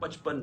55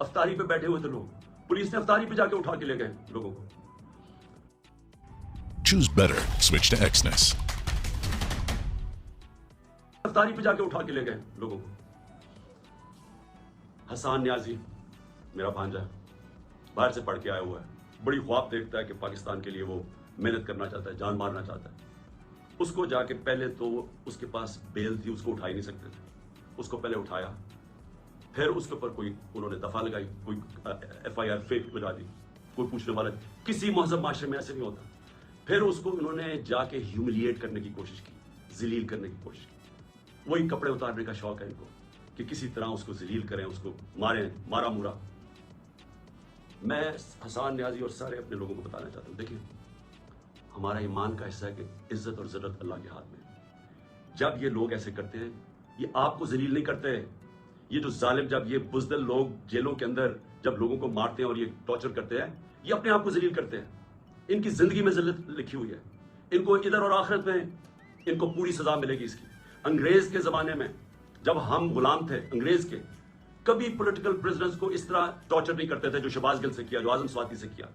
افطاری پہ بیٹھے ہوئے تھے لوگ, پولیس نے افطاری پہ جا کے اٹھا کے لے گئے لوگوں کو. Choose better. Switch to Exness. افطاری پہ جا کے اٹھا کے لے گئے لوگوں کو. حسان نیازی میرا بھانجا باہر سے پڑھ کے آیا ہوا ہے, بڑی خواب دیکھتا ہے کہ پاکستان کے لیے وہ محنت کرنا چاہتا ہے, جان مارنا چاہتا ہے. اس کو جا کے پہلے تو اس کے پاس بیل تھی, اس کو اٹھا ہی نہیں سکتے تھے, اس کو پہلے اٹھایا, پھر اس کے اوپر کوئی انہوں نے دفعہ لگائی, کوئی FIR فیک بجا دی, کوئی پوچھنے والا, کسی مہذب معاشرے میں ایسے نہیں ہوتا. پھر اس کو انہوں نے جا کے ہیوملیٹ کرنے کی کوشش کی, ذلیل کرنے کی کوشش کی. وہی کپڑے اتارنے کا شوق ہے ان کو کہ کسی طرح اس کو ذلیل کریں, اس کو ماریں, مارا مورا. میں حسان نیازی اور سارے اپنے لوگوں کو بتانا چاہتا ہوں, دیکھیں ہمارا ایمان کا حصہ ہے کہ عزت اور ذلت اللہ کے ہاتھ میں. جب یہ لوگ ایسے کرتے ہیں, یہ آپ کو ذلیل نہیں کرتے. یہ جو ظالم, جب یہ بزدل لوگ جیلوں کے اندر جب لوگوں کو مارتے ہیں اور یہ ٹارچر کرتے ہیں, یہ اپنے آپ کو ذلیل کرتے ہیں. ان کی زندگی میں ذلت لکھی ہوئی ہے, ان کو ادھر اور آخرت میں ان کو پوری سزا ملے گی اس کی. انگریز کے زمانے میں جب ہم غلام تھے انگریز کے, کبھی پولیٹیکل پرزنرز کو اس طرح ٹارچر نہیں کرتے تھے جو شہباز گل سے کیا, جو اعظم سواتی سے کیا,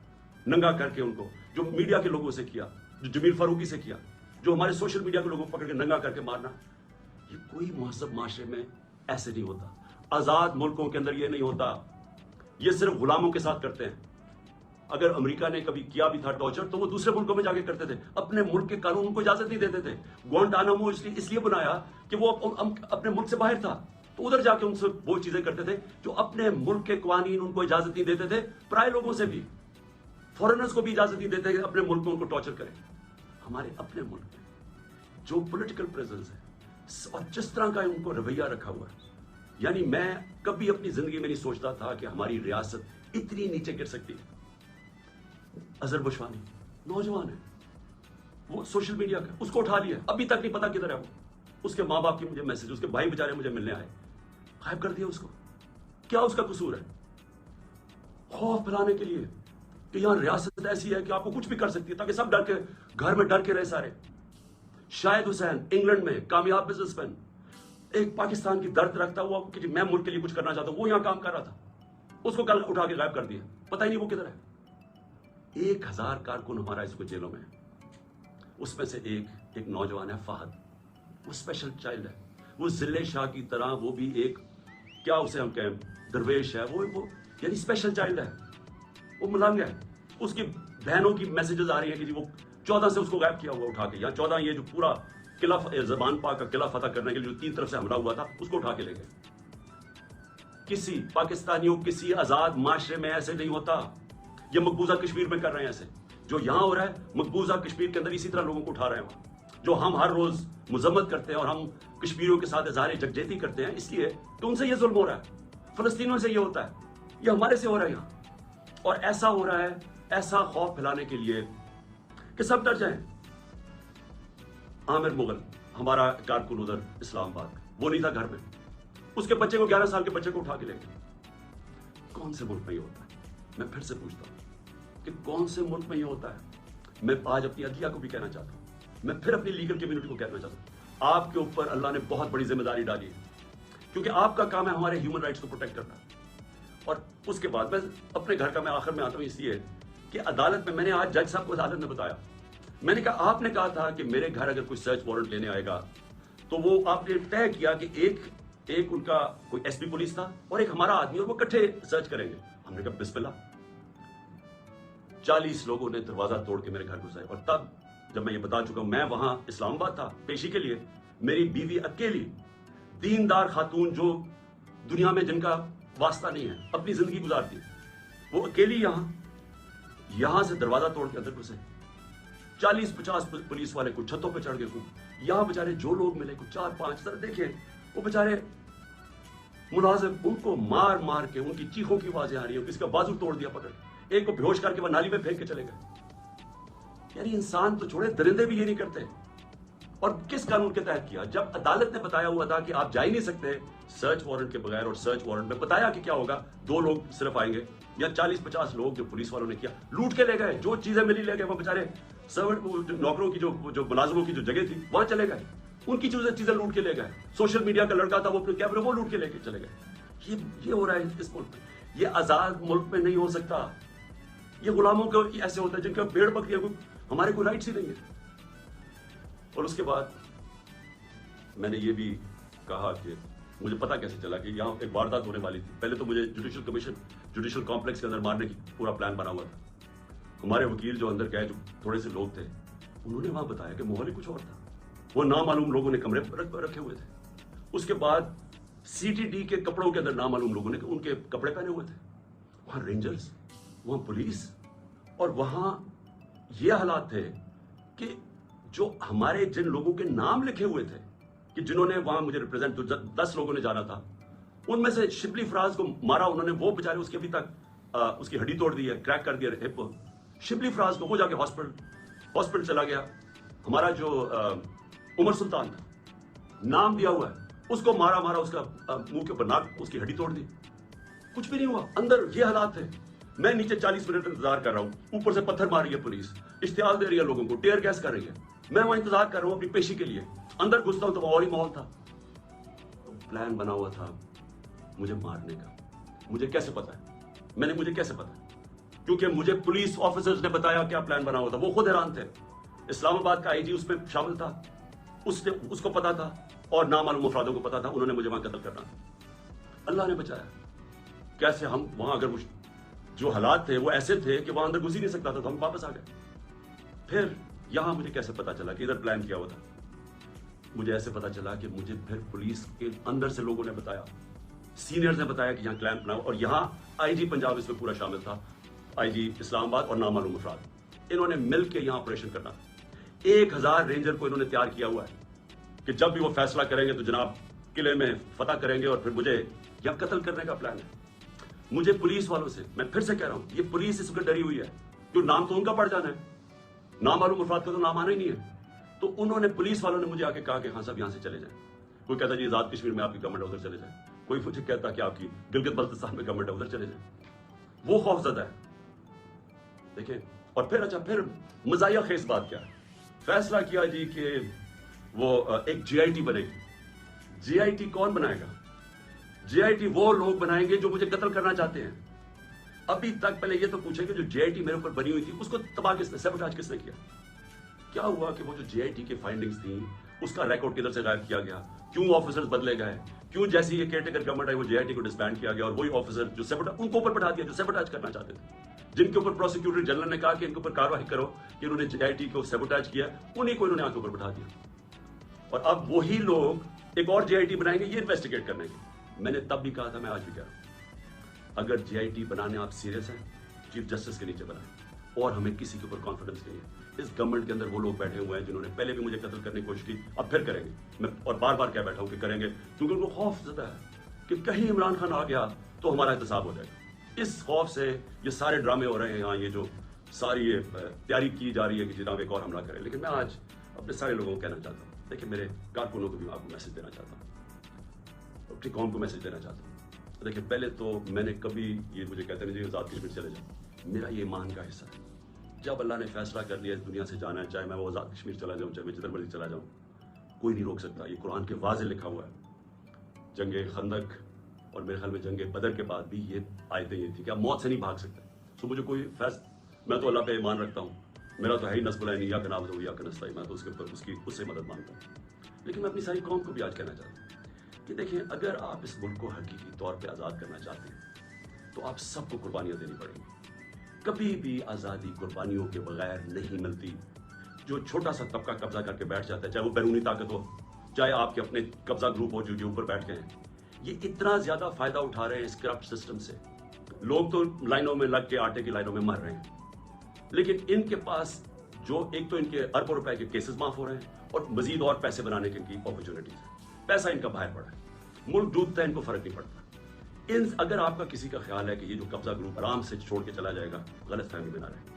ننگا کر کے ان کو, جو میڈیا کے لوگوں سے کیا, جو جمیل فاروقی سے کیا, جو ہمارے سوشل میڈیا کے لوگوں کو پکڑ کے ننگا کر کے مارنا. یہ کوئی مہذب معاشرے میں ایسے نہیں ہوتا. آزاد ملکوں کے اندر یہ نہیں ہوتا. یہ صرف غلاموں کے ساتھ کرتے ہیں. اگر امریکہ نے کبھی کیا بھی تھا ٹارچر تو وہ دوسرے ملکوں میں جا کے کرتے تھے, اپنے ملک کے قانون کو اجازت نہیں دیتے تھے. گوانٹانامو اس لیے بنایا کہ وہ اپنے ملک سے باہر تھا, تو ادھر جا کے ان سے وہ چیزیں کرتے تھے جو اپنے ملک کے قوانین ان کو اجازت نہیں دیتے تھے. پرائے لوگوں سے بھی, فورنرز کو بھی اجازت نہیں دیتے کہ اپنے ملک میں ان کو ٹارچر کریں. ہمارے اپنے ملک میں جو پولیٹیکل پریزنس ہے اور جس طرح کا ان کو رویہ رکھا ہوا ہے, یعنی میں کبھی اپنی زندگی میں نہیں سوچتا تھا کہ ہماری ریاست اتنی نیچے گر سکتی ہے. اظہر بشوانی نوجوان ہے, وہ سوشل میڈیا کا, اس کو اٹھا لیا, ابھی تک نہیں پتا کدھر ہے وہ. اس کے ماں باپ کی مجھے میسج, اس کے بھائی بیچارے مجھے ملنے آئے, غائب کر دیا اس کو. کیا اس کا قصور ہے؟ خوف پھیلانے کے لیے کہ یہاں ریاست ایسی ہے کہ آپ کو کچھ بھی کر سکتی ہے, تاکہ سب ڈر کے گھر میں ڈر کے رہے سارے. شاہد حسین انگلینڈ میں کامیاب بزنس مین, ایک پاکستان کی درد رکھتا ہوا کہ میں ملک کے لیے کچھ کرنا چاہتا ہوں, وہ یہاں کام کر رہا تھا, اس کو کل اٹھا کے غائب کر دیا, پتہ ہی نہیں وہ کدھر ہے. 1000 کارکن ہمارا اس کو جیلوں میں ہے. اس میں سے ایک نوجوان ہے فہد, وہ اسپیشل چائلڈ ہے. وہ ضلع شاہ کی طرح وہ بھی ایک, کیا اسے ہم کہیں, درویش ہے. وہ یعنی اسپیشل چائلڈ ہے, وہ ملنگ ہے. اس کی بہنوں کی میسیجز آ رہی ہیں کہ جی وہ 14 سے اس کو غائب کیا ہوا اٹھا کے, یا 14 یہ جو پورا قلعہ زبان پاک کا قلعہ فتح کرنے کے لیے جو 3 طرف سے حملہ ہوا تھا, اس کو اٹھا کے لے گئے. کسی پاکستانیوں کسی آزاد معاشرے میں ایسے نہیں ہوتا. یہ مقبوضہ کشمیر میں کر رہے ہیں ایسے, جو یہاں ہو رہا ہے مقبوضہ کشمیر کے اندر اسی طرح لوگوں کو اٹھا رہے ہیں, جو ہم ہر روز مذمت کرتے ہیں اور ہم کشمیریوں کے ساتھ اظہار یکجہتی کرتے ہیں اس لیے کہ ان سے یہ ظلم ہو رہا ہے, فلسطینیوں سے یہ ہوتا ہے, یہ ہمارے سے ہو رہا ہے یہاں. اور ایسا ہو رہا ہے, ایسا خوف پھیلانے کے لیے کہ سب ڈر جائیں. عامر مغل ہمارا کارکن ادھر اسلام آباد, وہ نہیں تھا گھر میں, اس کے بچے کو 11 سال کے بچے کو اٹھا کے لے گئے. کون سے ملک میں یہ ہوتا ہے؟ میں پھر سے پوچھتا ہوں کہ کون سے ملک میں یہ ہوتا ہے؟ میں آج اپنی عدلیہ کو بھی کہنا چاہتا ہوں, میں پھر اپنی لیگل کمیونٹی کو کہنا چاہتا ہوں, آپ کے اوپر اللہ نے بہت بڑی ذمہ داری ڈالی ہے, کیونکہ آپ کا کام ہے ہمارے ہیومن رائٹس کو پروٹیکٹ کرنا. اور اس کے بعد میں اپنے گھر کا میں آخر میں آتا ہوں اس لیے کہ عدالت میں نے آج جج صاحب کو عدالت میں بتایا, میں نے کہا آپ نے کہا تھا کہ میرے گھر اگر کوئی سرچ وارنٹ لینے آئے گا تو وہ آپ نے طے کیا کہ ایک ان کا کوئی ایس پی پولیس تھا اور ایک ہمارا آدمی, اور وہ اکٹھے سرچ کریں گے. ہم نے کہا بسم اللہ. 40 لوگوں نے دروازہ توڑ کے میرے گھر گھسائے, اور تب جب میں یہ بتا چکا ہوں, میں وہاں اسلام آباد تھا پیشی کے لیے, میری بیوی اکیلی دیندار خاتون جو دنیا میں جن کا واسطہ نہیں ہے اپنی زندگی گزارتی, وہ اکیلی یہاں سے دروازہ توڑ کے اندر گھسے. 40-50 پولیس والے کچھ چھتوں پہ چڑھ گئے, یہاں بیچارے جو لوگ ملے کچھ 4-5 طرح دیکھیں, وہ بیچارے ملازم ان کو مار مار کے, ان کی چیخوں کی آوازیں آ رہی ہیں, کسی کا بازو توڑ دیا پکڑ, ایک کو بےہوش کر کے وہ نالی میں پھینک کے چلے گئے. یعنی انسان تو چھوڑے, درندے بھی یہ نہیں کرتے. اور کس قانون کے تحت کیا؟ جب عدالت نے بتایا ہوا تھا کہ آپ جا ہی نہیں سکتے سرچ وارنٹ کے بغیر, اور سرچ وارنٹ میں بتایا کہ کیا ہوگا, 2 لوگ صرف آئیں گے, یا 40-50 لوگ جو پولیس والوں نے کیا لوٹ کے لے گئے, جو چیزیں ملی لے گئے. وہ بیچارے سرونٹ نوکروں کی جو ملازموں کی جو جگہ تھی وہاں چلے گئے, ان کی چیزیں لوٹ کے لے گئے. سوشل میڈیا کا لڑکا تھا, وہ اپنے کیمرے وہ لوٹ کے لے کے چلے گئے. یہ ہو رہا ہے اس ملک میں. یہ آزاد ملک میں نہیں ہو سکتا. یہ غلاموں کو ایسے ہوتا ہے جن کے پیڑ بکریاں کو ہمارے کوئی رائٹس ہی نہیں ہے. اور اس کے بعد میں نے یہ بھی کہا کہ مجھے پتا کیسے چلا کہ یہاں ایک واردات ہونے والی تھی. پہلے تو مجھے جوڈیشل کمیشن جوڈیشل کمپلیکس کے اندر مارنے کی پورا پلان بنا ہوا تھا. ہمارے وکیل جو اندر گئے, جو تھوڑے سے لوگ تھے, انہوں نے وہاں بتایا کہ ماحول ہی کچھ اور تھا. وہ نامعلوم لوگوں نے کمرے رکھے ہوئے تھے. اس کے بعد سی ٹی ڈی کے کپڑوں کے اندر نامعلوم لوگوں نے ان کے کپڑے پہنے ہوئے تھے. وہاں رینجرز, وہاں پولیس, اور وہاں یہ حالات تھے کہ جو ہمارے جن لوگوں کے نام لکھے ہوئے تھے کہ جنہوں نے وہاں مجھے ریپرزینٹ 10 لوگوں نے جانا تھا, ان میں سے شبلی فراز کو مارا انہوں نے. وہ بیچارے اس کے ابھی تک اس کی ہڈی توڑ دی ہے, کریک کر دیا ہپ. شبلی فراز کو وہ جا کے ہاسپٹل چلا گیا. ہمارا جو عمر سلطان تھا, نام دیا ہوا ہے, اس کو مارا اس کا منہ کے اوپر ناک, اس کی ہڈی توڑ دی. کچھ بھی نہیں ہوا. اندر یہ حالات تھے. میں نیچے 40 منٹ انتظار کر رہا ہوں, اوپر سے پتھر مار رہی ہے پولیس, اشتعال دے رہی ہے لوگوں کو, ٹیئر گیس کر رہی ہے. میں وہاں انتظار کر رہا ہوں اپنی پیشی کے لیے. اندر گھستا ہوں تو اور ہی ماحول تھا. پلان بنا ہوا تھا مجھے مارنے کا. مجھے کیسے پتا ہے؟ مجھے کیسے پتا ہے؟ کیونکہ مجھے پولیس آفیسرز نے بتایا کیا پلان بنا ہوا تھا. وہ خود حیران تھے. اسلام آباد کا آئی جی اس میں شامل تھا, اس کو پتا تھا, اور نامعلوم افرادوں کو پتا تھا. انہوں نے مجھے وہاں قتل کرنا تھا. اللہ نے بچایا. کیسے ہم وہاں, اگر جو حالات تھے وہ ایسے تھے کہ وہاں اندر گھس ہی نہیں سکتا تھا, تو ہم واپس آ گئے. پھر یہاں مجھے کیسے پتا چلا کہ ادھر پلان کیا ہوا تھا؟ مجھے ایسے پتا چلا کہ مجھے پھر پولیس کے اندر سے لوگوں نے بتایا, سینئرز نے بتایا کہ یہاں پلان بنا. اور یہاں آئی جی پنجاب اس میں پورا شامل تھا, آئی جی اسلام آباد اور نامعلوم افراد. انہوں نے مل کے یہاں آپریشن کرنا تھا. 1000 رینجر کو انہوں نے تیار کیا ہوا ہے کہ جب بھی وہ فیصلہ کریں گے تو جناب قلعے میں فتح کریں گے, اور پھر مجھے یہاں قتل کرنے کا پلان ہے. مجھے پولیس والوں سے, میں پھر سے کہہ رہا ہوں, یہ پولیس اس وقت ڈری ہوئی ہے, جو نام تو ان کا پڑ جانا ہے, نامعلوم افراد کا تو نام آنا ہی نہیں ہے. تو انہوں نے, پولیس والوں نے مجھے آ کے کہا کہ ہاں صاحب یہاں سے چلے جائیں. کوئی کہتا جی آزاد کشمیر میں آپ کی گورنمنٹ ہے ادھر چلے جائیں. کوئی مجھے کہتا کہ آپ کی گلگت بلتستان میں گورنمنٹ ہے ادھر چلے جائیں. وہ خوف زدہ ہے. دیکھیں, اور پھر مزاحیہ خیز بات کیا ہے, فیصلہ کیا جی کہ وہ ایک جی آئی ٹی بنے گی. جی آئی ٹی کون بنائے گا؟ جی آئی ٹی وہ لوگ بنائیں گے جو مجھے قتل کرنا چاہتے ہیں. ابھی تک پہلے یہ تو پوچھیں کہ جو جے آئی ٹی میرے اوپر بنی ہوئی تھی اس کو تباہ کس نے, سیبوٹاج کس نے کیا؟ کیا ہوا کہ وہ جو جے آئی ٹی کی فائنڈنگز تھیں اس کا ریکارڈ کدھر سے غائب کیا گیا؟ کیوں آفیسرز بدلے گئے؟ کیوں جیسی یہ کیئر ٹیکر گورنمنٹ آئی وہ جے آئی ٹی کو ڈسبینڈ کیا گیا, اور وہی آفیسر جو سیبوٹاج, ان کو اوپر بٹھا دیا جو سیبوٹاج کرنا چاہتے تھے, جن کے اوپر پروسیکیوٹر جنرل نے کہا کہ ان کے اوپر کاروائی کرو کہ انہوں نے جے آئی ٹی کو سیبوٹاج کیا, انہیں کو انہوں نے آنکھ اوپر بٹھا دیا. اور اب وہی لوگ ایک اور جے آئی ٹی بنائیں گے یہ انویسٹیگیٹ کرنے کے. میں نے تب بھی کہا تھا, میں آج بھی کہہ رہا ہوں, اگر جے آئی ٹی بنانے آپ سیریس ہیں, چیف جسٹس کے نیچے بنائیں, اور ہمیں کسی کے اوپر کانفیڈنس نہیں ہے. اس گورنمنٹ کے اندر وہ لوگ بیٹھے ہوئے ہیں جنہوں نے پہلے بھی مجھے قتل کرنے کی کوشش کی, اب پھر کریں گے. میں اور بار بار کہہ بیٹھا ہوں کہ کریں گے, کیونکہ ان کو خوف زدہ ہے کہ کہیں عمران خان آ گیا تو ہمارا احتساب ہو جائے گا. اس خوف سے یہ سارے ڈرامے ہو رہے ہیں یہاں, یہ جو ساری یہ تیاری کی جا رہی ہے کہ جناب ایک اور حملہ کریں. لیکن میں آج اپنے سارے لوگوں کو کہنا چاہتا ہوں, دیکھیں میرے کارکنوں کو بھی آپ کو میسج دینا چاہتا ہوں, اپنی قوم کو میسج دینا چاہتا ہوں. دیکھیں پہلے تو میں نے کبھی, یہ مجھے کہتے ہیں آزاد کشمیر چلے جاؤ, میرا یہ ایمان کا حصہ ہے. جب اللہ نے فیصلہ کر لیا اس دنیا سے جانا ہے, چاہے میں وہ آزاد کشمیر چلا جاؤں, چاہے میں جدھر مرضی چلا جاؤں, کوئی نہیں روک سکتا. یہ قرآن کے واضح لکھا ہوا ہے. جنگ خندق اور میرے خیال میں جنگ بدر کے بعد بھی یہ آیتیں یہ تھی کہ آپ موت سے نہیں بھاگ سکتے. تو مجھے کوئی میں تو اللہ پہ ایمان رکھتا ہوں, میرا تو ہے ہی نصب العین یا کناب ہو یا کنستائی, میں تو اس کے اوپر اس سے مدد مانگتا ہوں. لیکن میں اپنی ساری قوم کو بھی آج کہنا چاہتا ہوں کہ دیکھیں, اگر آپ اس ملک کو حقیقی طور پہ آزاد کرنا چاہتے ہیں تو آپ سب کو قربانیاں دینی پڑیں گی. کبھی بھی آزادی قربانیوں کے بغیر نہیں ملتی. جو چھوٹا سا طبقہ قبضہ کر کے بیٹھ جاتا ہے, چاہے وہ بیرونی طاقت ہو, چاہے آپ کے اپنے قبضہ گروپ ہو جو اوپر بیٹھ گئے ہیں, یہ اتنا زیادہ فائدہ اٹھا رہے ہیں اس کرپٹ سسٹم سے. لوگ تو لائنوں میں لگ کے آٹے کی لائنوں میں مر رہے ہیں, لیکن ان کے پاس جو ایک تو ان کے اربوں روپے کے کیسز معاف ہو رہے ہیں, اور مزید اور پیسے بنانے کی اپرچونیٹیز ہیں. پیسہ ان کا باہر پڑا ہے, ملک ڈوبتا ہے, ان کو فرق نہیں پڑتا. اگر آپ کا کسی کا خیال ہے کہ یہ جو قبضہ گروپ آرام سے چھوڑ کے چلا جائے گا, غلط فہمی میں نہ رہے.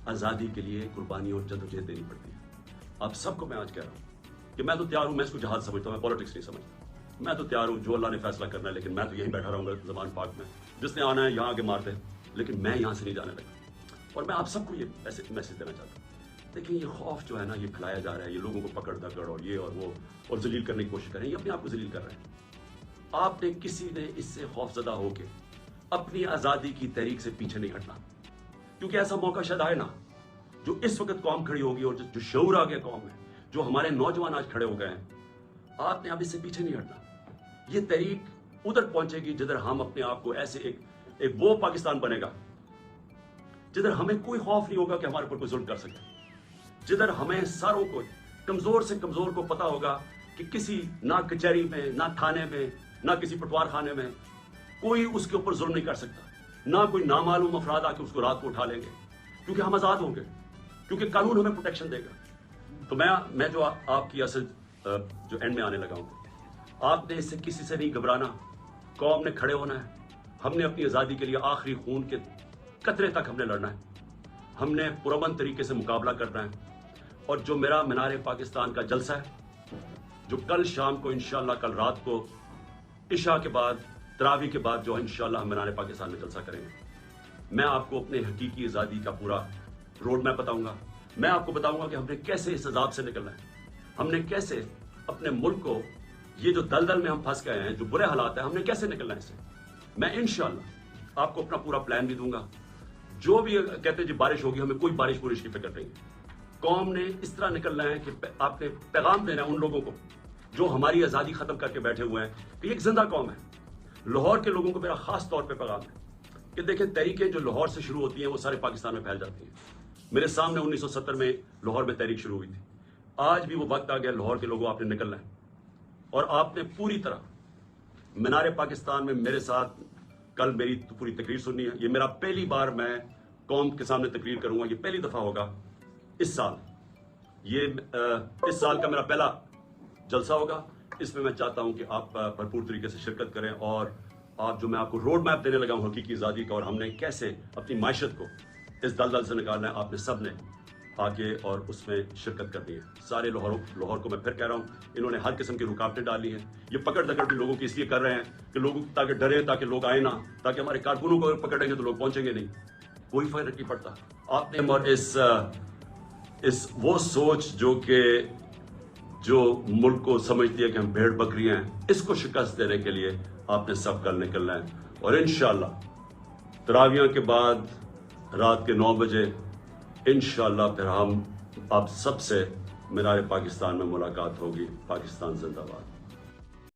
آزادی کے لیے قربانی اور جدوجہد دینی پڑتی ہے. آپ سب کو میں آج کہہ رہا ہوں کہ میں تو تیار ہوں, میں اس کو جہاد سمجھتا ہوں, میں پالیٹکس نہیں سمجھتا. میں تو تیار ہوں, جو اللہ نے فیصلہ کرنا ہے, لیکن میں تو یہیں بیٹھا رہوں گا زمان پاک میں. جس نے آنا ہے یہاں آگے مار دے, لیکن میں یہاں سے نہیں جانے لگا. اور میں آپ سب کو یہ میسج دینا چاہتا ہوں. دیکھیں یہ خوف جو ہے نا, یہ کھلایا جا رہا ہے, یہ لوگوں کو پکڑ دکڑ اور یہ اور وہ اور ذلیل کرنے کی کوشش کر رہے ہیں, یہ اپنے آپ کو ذلیل کر رہے ہیں. آپ نے کسی نے اس سے خوفزدہ ہو کے اپنی آزادی کی تحریک سے پیچھے نہیں ہٹنا، کیونکہ ایسا موقع شاید آئے نا جو اس وقت قوم کھڑی ہوگی اور جو شعور آ گیا قوم میں، جو ہمارے نوجوان آج کھڑے ہو گئے ہیں، آپ نے اب اس سے پیچھے نہیں ہٹنا۔ یہ تحریک ادھر پہنچے گی جدھر ہم اپنے آپ کو ایسے ایک وہ پاکستان بنے گا جدھر ہمیں کوئی خوف نہیں ہوگا کہ ہمارے اوپر کوئی ظلم کر سکے، جدھر ہمیں ساروں کو، کمزور سے کمزور کو پتا ہوگا کہ کسی نہ کچہری میں، نہ تھانے میں، نہ کسی پٹوار خانے میں کوئی اس کے اوپر ظلم نہیں کر سکتا، نہ کوئی نامعلوم افراد آ کے اس کو رات کو اٹھا لیں گے، کیونکہ ہم آزاد ہوں گے، کیونکہ قانون ہمیں پروٹیکشن دے گا۔ تو میں جو آپ کی اصل جو اینڈ میں آنے لگا ہوں، آپ نے اس سے کسی سے نہیں گھبرانا، قوم نے کھڑے ہونا ہے، ہم نے اپنی آزادی کے لیے آخری خون کے قطرے تک ہم نے لڑنا ہے، ہم نے پرامن طریقے سے مقابلہ کرنا ہے، اور جو میرا مینار پاکستان کا جلسہ ہے جو کل شام کو انشاءاللہ، کل رات کو عشاء کے بعد، تراویح کے بعد جو انشاءاللہ ہم مینار پاکستان میں جلسہ کریں گے، میں آپ کو اپنے حقیقی آزادی کا پورا روڈ میپ بتاؤں گا، میں آپ کو بتاؤں گا کہ ہم نے کیسے اس عذاب سے نکلنا ہے، ہم نے کیسے اپنے ملک کو، یہ جو دلدل میں ہم پھنس گئے ہیں، جو برے حالات ہیں، ہم نے کیسے نکلنا ہے اس سے۔ میں انشاءاللہ آپ کو اپنا پورا پلان بھی دوں گا۔ جو بھی کہتے ہیں جی بارش ہوگی، ہمیں کوئی بارش کی فکر نہیں ہے، قوم نے اس طرح نکلنا ہے کہ آپ نے پیغام دینا ہے ان لوگوں کو جو ہماری آزادی ختم کر کے بیٹھے ہوئے ہیں کہ یہ ایک زندہ قوم ہے۔ لاہور کے لوگوں کو میرا خاص طور پہ پیغام ہے کہ دیکھیں، تحریکیں جو لاہور سے شروع ہوتی ہیں وہ سارے پاکستان میں پھیل جاتی ہیں۔ میرے سامنے 1970 میں لاہور میں تحریک شروع ہوئی تھی، آج بھی وہ وقت آ گیا، لاہور کے لوگوں آپ نے نکلنا ہے، اور آپ نے پوری طرح مینار پاکستان میں میرے ساتھ کل میری پوری تقریر سننی ہے۔ یہ میرا پہلی بار میں قوم کے سامنے تقریر کروں گا، یہ پہلی دفعہ ہوگا اس سال، یہ اس سال کا میرا پہلا جلسہ ہوگا۔ اس میں چاہتا ہوں کہ آپ بھرپور طریقے سے شرکت کریں، اور آپ جو میں آپ کو روڈ میپ دینے لگا ہوں حقیقی آزادی کا، اور ہم نے کیسے اپنی معیشت کو اس دلدل سے نکالنا ہے، آپ نے سب نے آگے اور اس میں شرکت کرنی ہے۔ سارے لاہور کو میں پھر کہہ رہا ہوں، انہوں نے ہر قسم کی رکاوٹیں ڈالی ہیں، یہ پکڑ دکڑ بھی لوگوں کی اس لیے کر رہے ہیں کہ لوگ تاکہ ڈرے، تاکہ لوگ آئے نہ، تاکہ ہمارے کارکنوں کو اگر پکڑیں گے تو لوگ پہنچیں گے نہیں، کوئی فرق نہیں پڑتا۔ آپ نے اور اس وہ سوچ جو ملک کو سمجھتی ہے کہ ہم بھیڑ بکریاں ہیں، اس کو شکست دینے کے لیے آپ نے سب کل نکلنا ہے، اور انشاءاللہ تراویح کے بعد رات کے 9 بجے انشاءاللہ پھر ہم آپ سب سے مینار پاکستان میں ملاقات ہوگی۔ پاکستان زندہ باد۔